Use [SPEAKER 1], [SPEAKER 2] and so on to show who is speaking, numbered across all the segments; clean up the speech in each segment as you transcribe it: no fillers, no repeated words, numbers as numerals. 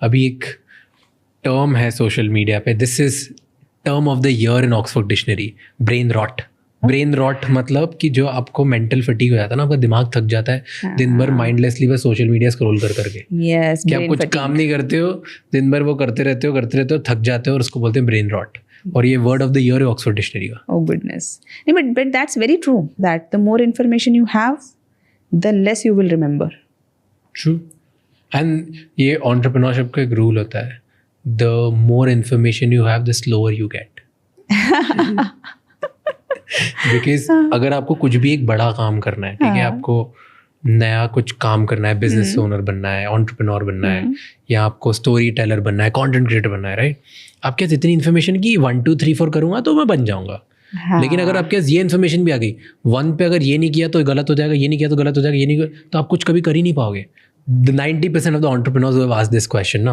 [SPEAKER 1] अभी एक टर्म है सोशल मीडिया पे, this is term of the year in Oxford dictionary, brain rot. Brain rot मतलब कि जो आपको मेंटल फटीग हो जाता है ना, आपका दिमाग थक जाता है दिन भर माइंडलेसली बस सोशल मीडिया स्क्रॉल कर करके.
[SPEAKER 2] Yes,
[SPEAKER 1] कि आप कुछ काम नहीं करते हो, दिन भर वो करते रहते हो, थक जाते हो, और उसको बोलते हैं ब्रेन रॉट. और ये वर्ड ऑफ द ईयर है ऑक्सफोर्ड डिक्शनरी का.
[SPEAKER 2] Oh goodness. No, but that's very true. That the more information you have, the less you will remember.
[SPEAKER 1] True. And ये entrepreneurship का एक रूल होता है, the more information you have, the slower you get. Because अगर आपको कुछ भी एक बड़ा काम करना है, ठीक है, आपको नया कुछ काम करना है, बिजनेस ओनर बनना है, एंटरप्रेन्योर बनना है, या आपको स्टोरी टेलर बनना है, कंटेंट क्रिएटर बनना है, राइट? आपके पास इतनी इन्फॉर्मेशन की 1 2 3 4 करूँगा तो मैं बन जाऊँगा. लेकिन अगर आपके पास ये इन्फॉर्मेशन भी आ गई, 1 पे अगर ये नहीं किया तो गलत हो जाएगा, ये नहीं किया तो गलत हो जाएगा, ये नहीं, तो आप कुछ कभी कर ही नहीं पाओगे. 90% of the entrepreneurs who have asked this question,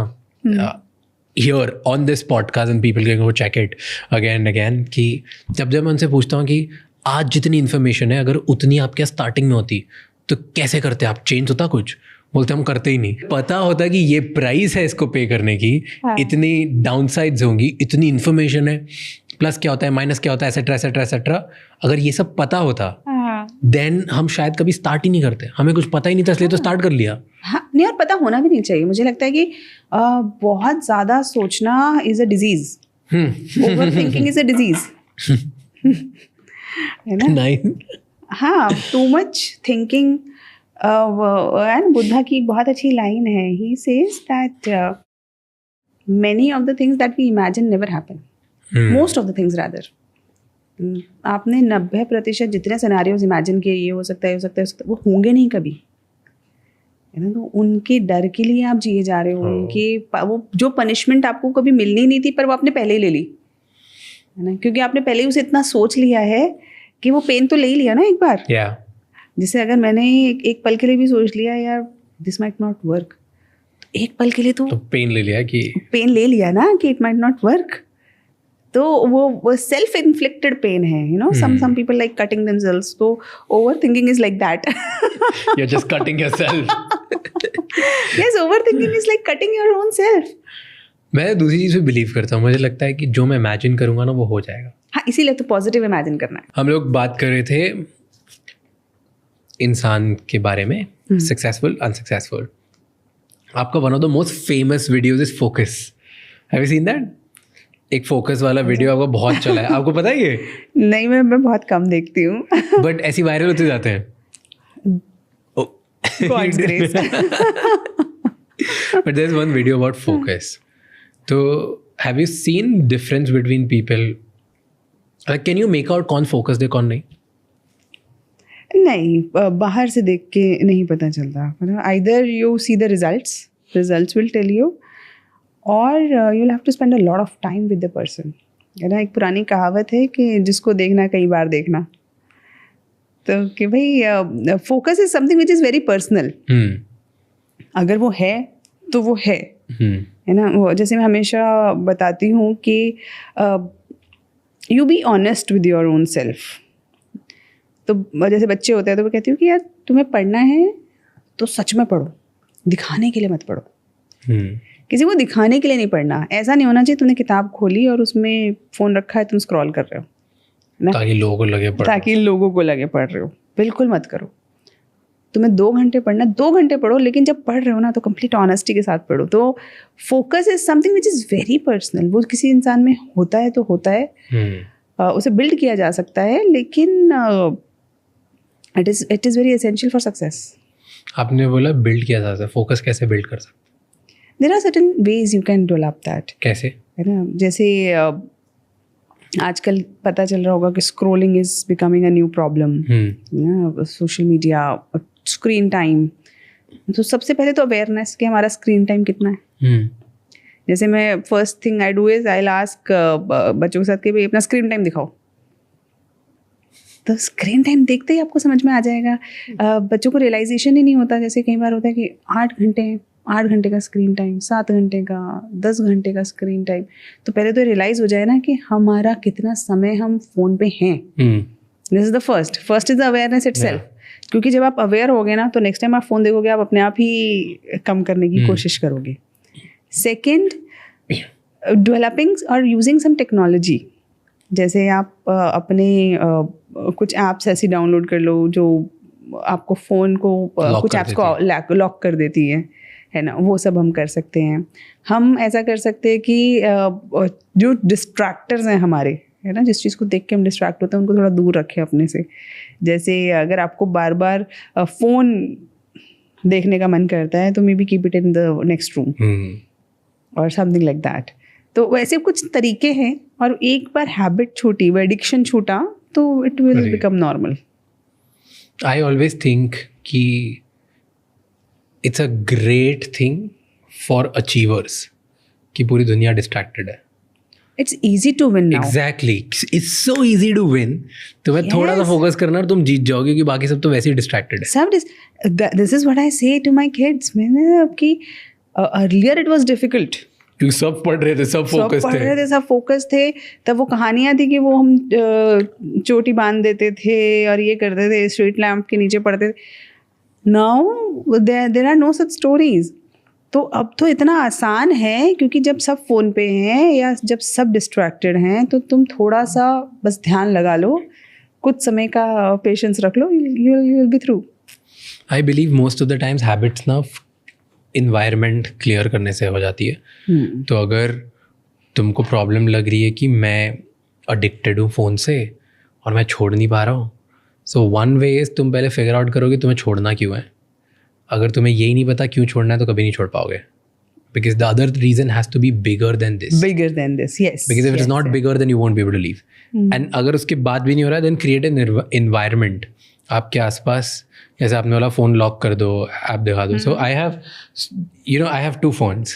[SPEAKER 1] here on this podcast, and people can go check it again and again, कि जब मैं उनसे पूछता हूँ कि आज जितनी इन्फॉर्मेशन है अगर उतनी आपके स्टार्टिंग में होती तो कैसे करते आप, चेंज होता कुछ? बोलते हम करते ही नहीं. पता होता कि ये प्राइस है इसको पे करने की, इतनी डाउनसाइड्स होंगी, इतनी इन्फॉर्मेशन है, प्लस क्या होता है, माइनस क्या होता है, एसेट्रा एसेट्रा एसेट्रा. अगर ये सब पता होता देन हम शायद कभी स्टार्ट ही नहीं करते. हमें कुछ पता ही नहीं था इसलिए तो स्टार्ट कर लिया.
[SPEAKER 2] हाँ, नहीं, और पता होना भी नहीं चाहिए. मुझे लगता है कि बहुत ज़्यादा सोचना is a disease. Over thinking is a disease, है ना?
[SPEAKER 1] नहीं,
[SPEAKER 2] हाँ, too much thinking. And Buddha की एक बहुत अच्छी लाइन है. He says that many of the things that we imagine never happen. Most of the things rather. आपने 90% जितने सिनेरियोज इमेजिन किए, ये हो सकता है, हो सकता है, वो होंगे नहीं कभी, है ना? तो उनके डर के लिए आप जिए जा रहे हो. उनके वो जो पनिशमेंट आपको कभी मिलनी नहीं थी पर वो आपने पहले ही ले ली, है ना? क्योंकि आपने पहले ही उसे इतना सोच लिया है कि वो पेन तो ले ही लिया ना एक बार. जैसे अगर मैंने एक पल के लिए भी सोच लिया यार दिस माइट नॉट वर्क, एक पल के लिए तो
[SPEAKER 1] पेन ले लिया
[SPEAKER 2] ना कि इट माइट नॉट वर्क. तो वो सेल्फ इन्फ्लिक्टेड पेन है, you know. Some people like cutting themselves. तो over thinking is like that.
[SPEAKER 1] You're just cutting yourself.
[SPEAKER 2] Yes, overthinking is like cutting your own self.
[SPEAKER 1] मैं दूसरी चीज़ पे believe करता हूँ. मुझे लगता है कि जो मैं इमेजिन करूँगा ना वो हो जाएगा.
[SPEAKER 2] हाँ, इसीलिए तो पॉजिटिव इमेजिन करना है.
[SPEAKER 1] हम लोग बात कर रहे थे इंसान के बारे में, सक्सेसफुल अनसक्सेसफुल. आपका one of the most famous videos is focus. Have you seen that? एक फोकस वाला वीडियो आपको बहुत चला है, आपको पता है ये?
[SPEAKER 2] नहीं, मैं बहुत कम देखती हूँ.
[SPEAKER 1] बट ऐसी वायरल होते जाते हैं.
[SPEAKER 2] God's grace.
[SPEAKER 1] But there's one video about focus. So have you seen difference between people? Like, can you make out कौन focused है कौन नहीं?
[SPEAKER 2] नहीं, बाहर से देख के नहीं पता चलता. Either you see the results will tell you, or you'll have to spend a lot of time with the person. है ना? एक पुरानी कहावत है कि जिसको देखना कई बार देखना. तो कि भाई focus is something which is very personal. अगर वो है तो वो है ना? वो जैसे मैं हमेशा बताती हूँ कि you be honest with your own self. तो जैसे बच्चे होते हैं तो मैं कहती हूँ कि यार तुम्हें पढ़ना है तो सच में पढ़ो, दिखाने के लिए मत पढ़ो. किसी को दिखाने के लिए नहीं पढ़ना. ऐसा नहीं होना चाहिए तुमने किताब खोली और उसमें फ़ोन रखा है, तुम स्क्रॉल कर रहे हो
[SPEAKER 1] ताकि लोगों को लगे पढ़ रहे हो. बिल्कुल मत करो. तुम्हें 2 घंटे पढ़ना, 2 घंटे पढ़ो, लेकिन जब पढ़ रहे हो ना तो कंप्लीट ऑनेस्टी के साथ पढ़ो. तो focus is something which is very personal. वो किसी इंसान में होता है तो होता है, उसे बिल्ड किया जा सकता है, लेकिन it is very essential for success. आपने बोला बिल्ड किया जा सकता है, फोकस कैसे बिल्ड कर सकते?
[SPEAKER 2] There are certain ways you can develop that.
[SPEAKER 1] कैसे?
[SPEAKER 2] है ना? जैसे आजकल पता चल रहा होगा कि scrolling is becoming a new problem. Social media, screen time. तो सबसे पहले तो अवेयरनेस कि हमारा स्क्रीन टाइम कितना है. जैसे मैं first thing I do is I ask बच्चों के साथ कि भाई अपना स्क्रीन टाइम दिखाओ. तो स्क्रीन टाइम देखते ही आपको समझ में आ जाएगा. बच्चों को रियलाइजेशन ही नहीं होता. जैसे कई बार होता है कि 8 घंटे का स्क्रीन टाइम, 7 घंटे का, 10 घंटे का स्क्रीन टाइम. तो पहले तो रियलाइज हो जाए ना कि हमारा कितना समय हम फ़ोन पे हैं. This is the first is the awareness itself. क्योंकि जब आप अवेयर होगे ना तो नेक्स्ट टाइम आप फ़ोन देखोगे आप अपने आप ही कम करने की कोशिश करोगे. सेकेंड, डेवलपिंग और यूजिंग सम टेक्नोलॉजी. जैसे आप अपने कुछ ऐप्स ऐसी डाउनलोड कर लो जो आपको फ़ोन को कुछ ऐप्स को लॉक कर देती है ना, वो सब हम कर सकते हैं. हम ऐसा कर सकते हैं कि जो डिस्ट्रैक्टर्स हैं हमारे, है ना, जिस चीज़ को देख के हम डिस्ट्रैक्ट होते हैं उनको थोड़ा दूर रखें अपने से. जैसे अगर आपको बार बार फ़ोन देखने का मन करता है तो may be keep it in the next room और समथिंग लाइक दैट. तो वैसे कुछ तरीके हैं, और एक बार हैबिट छूटी, एडिक्शन छूटा, तो it will become normal.
[SPEAKER 1] I always think कि it's a great thing for achievers कि पूरी दुनिया डिस्ट्रैक्टेड है.
[SPEAKER 2] It's easy to win now.
[SPEAKER 1] Exactly. It's so easy to win. तुम्हें थोड़ा सा फोकस करना और तुम जीत जाओगे, क्योंकि बाकी सब तो वैसे ही डिस्ट्रैक्टेड है.
[SPEAKER 2] सब this is what I say to my kids. मैंने अब कि earlier it was difficult.
[SPEAKER 1] क्योंकि सब पढ़ रहे थे, सब फोकस थे. तब वो कहानियाँ थी कि वो हम चोटी बांध देते थे और ये करते थे, स्ट्रीट लैम्प के नीचे पढ़ते थे. Now there are no such stories. तो अब तो इतना आसान है, क्योंकि जब सब फ़ोन पे हैं या जब सब डिस्ट्रैक्टेड हैं, तो तुम थोड़ा सा बस ध्यान लगा लो, कुछ समय का पेशेंस रख लो, you will be through. I believe most of the times habits ना इन्वायरमेंट क्लियर करने से हो जाती है. तो अगर तुमको प्रॉब्लम लग रही है कि मैं अडिक्टेड हूँ फ़ोन से और मैं छोड़ नहीं पा रहा हूँ, सो वन वे इज़ तुम पहले फिगर आउट करो कि तुम्हें छोड़ना क्यों है. अगर तुम्हें यही नहीं पता क्यों छोड़ना है तो कभी नहीं छोड़ पाओगे, because the other reason has to be bigger than this.
[SPEAKER 2] Yes.
[SPEAKER 1] Because if it is not bigger, then you won't be able to leave. And अगर उसके बाद भी नहीं हो रहा है, then create an environment आपके आसपास. जैसे आपने वाला फ़ोन लॉक कर दो, ऐप दिखा दो. So I have 2 phones.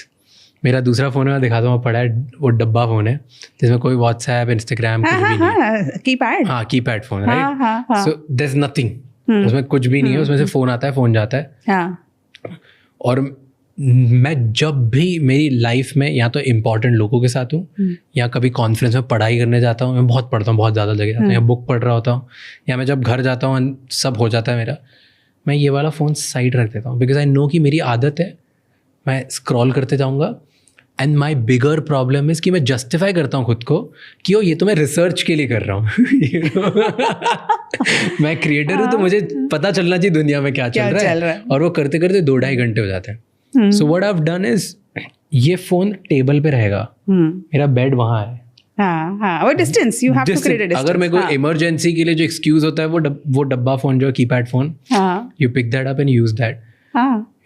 [SPEAKER 1] मेरा दूसरा फ़ोन है, दिखा दो, पड़ा है, वो डब्बा फ़ोन है जिसमें कोई व्हाट्सएप, इंस्टाग्राम कुछ भी नहीं. Keypad phone, right. So there is nothing, उसमें कुछ भी नहीं है. उसमें से फ़ोन आता है, फ़ोन जाता है. और मैं जब भी मेरी लाइफ में या तो इम्पॉर्टेंट लोगों के साथ हूँ या कभी कॉन्फ्रेंस में पढ़ाई करने जाता हूँ, मैं बहुत पढ़ता हूँ, बहुत ज़्यादा जगह जाता हूँ, या बुक पढ़ रहा होता हूँ, या मैं जब घर जाता हूँ सब हो जाता है मेरा, मैं ये वाला फ़ोन साइड रख देता हूँ. बिकॉज आई नो कि मेरी आदत है, मैं स्क्रॉल करते जाऊँगा. And my bigger problem is कि मैं जस्टिफाई करता हूँ खुद को कि ये तो मैं रिसर्च के लिए कर रहा हूँ. मैं क्रिएटर हूँ, तो मुझे पता चलना चाहिए दुनिया में क्या चल रहा है. और वो करते करते 2-2.5 घंटे हो जाते हैं. So what I have done is, ये फ़ोन टेबल पे रहेगा, मेरा बेड वहाँ है.
[SPEAKER 2] वो distance you have to create a distance.
[SPEAKER 1] अगर मेरे को इमरजेंसी के लिए जो एक्सक्यूज होता है, वो डब्बा फ़ोन जो keypad phone, you pick that up and use that.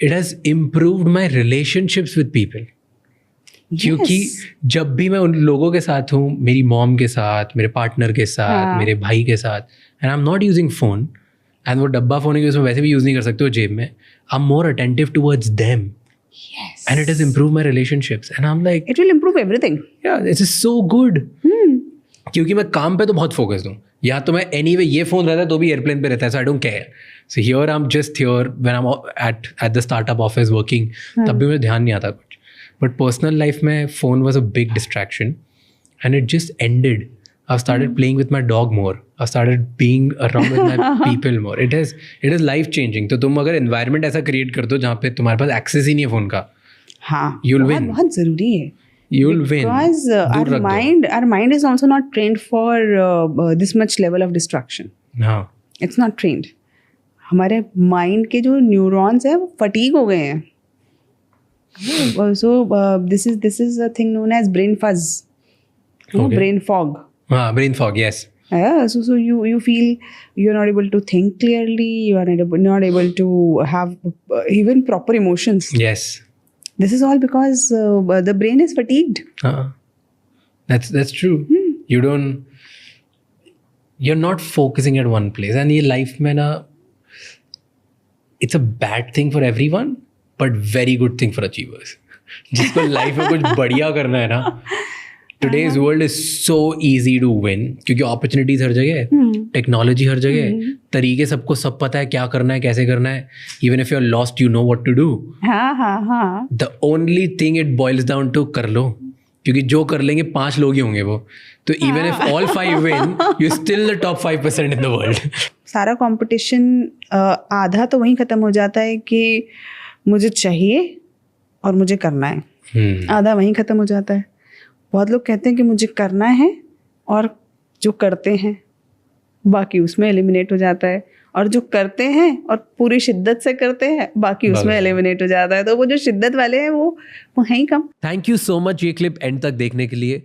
[SPEAKER 1] It has improved my relationships with people. क्योंकि जब भी मैं उन लोगों के साथ हूँ, मेरी मॉम के साथ, मेरे पार्टनर के साथ, मेरे भाई के साथ, and I am not using phone, and वो डब्बा फ़ोन है कि उसमें वैसे भी यूज़ नहीं कर सकते हो जेब में, I am more attentive towards them. Yes. And it has improved my relationships. And I'm like,
[SPEAKER 2] it will improve everything.
[SPEAKER 1] Yeah, this is so good. क्योंकि मैं काम पे तो बहुत फोकस्ड हूँ. या तो मैं anyway ये फ़ोन रहता है तो भी एयरप्लेन पे रहता है, so I don't care. So here I'm just here when I'm at the startup office working. तब भी मुझे ध्यान नहीं आता कुछ. But personal life में phone was a big distraction, and it just ended. I've started playing with my dog more. I've started being around with my people more. It is life changing. तो तुम अगर environment ऐसा create कर दो जहाँ पे तुम्हारे पास access ही नहीं है phone का,
[SPEAKER 2] हाँ,
[SPEAKER 1] you'll win.
[SPEAKER 2] बहुत ज़रूरी है.
[SPEAKER 1] You'll win.
[SPEAKER 2] Because our mind is also not trained for this much level of distraction.
[SPEAKER 1] हाँ.
[SPEAKER 2] It's not trained. हमारे mind के जो neurons हैं वो fatigue हो गए हैं. So this is a thing known as brain fuzz. Brain fog.
[SPEAKER 1] Brain fog, yes.
[SPEAKER 2] Yeah, so you feel you're not able to think clearly, you are not able to have even proper emotions.
[SPEAKER 1] Yes.
[SPEAKER 2] This is all because the brain is fatigued.
[SPEAKER 1] That's true. You're not focusing at one place. And ये life में ना, it's a bad thing for everyone, but very good thing for achievers. जिसको life में कुछ बढ़िया करना है ना, today's world is so easy to win क्योंकि opportunities हर जगह है, technology हर जगह है, तरीके सबको सब पता है क्या करना है, कैसे करना है. Even if you're lost, you know what to do. The only thing it boils down to कर लो, क्योंकि जो कर लेंगे 5 लोग ही होंगे वो. तो even if all 5 win, you're still the top 5% in the world.
[SPEAKER 2] सारा competition आधा तो वहीं ख़त्म हो जाता है कि मुझे चाहिए और मुझे करना है, आधा वहीं ख़त्म हो जाता है। बहुत लोग कहते हैं कि मुझे करना है और जो करते हैं बाकी उसमें एलिमिनेट हो जाता है, और जो करते हैं और पूरी शिद्दत से करते हैं बाकी उसमें एलिमिनेट हो जाता है। तो वो जो शिद्दत वाले हैं वो हैं ही कम।
[SPEAKER 1] थैंक यू सो मच ये क्लिप एंड तक देखने के लिए।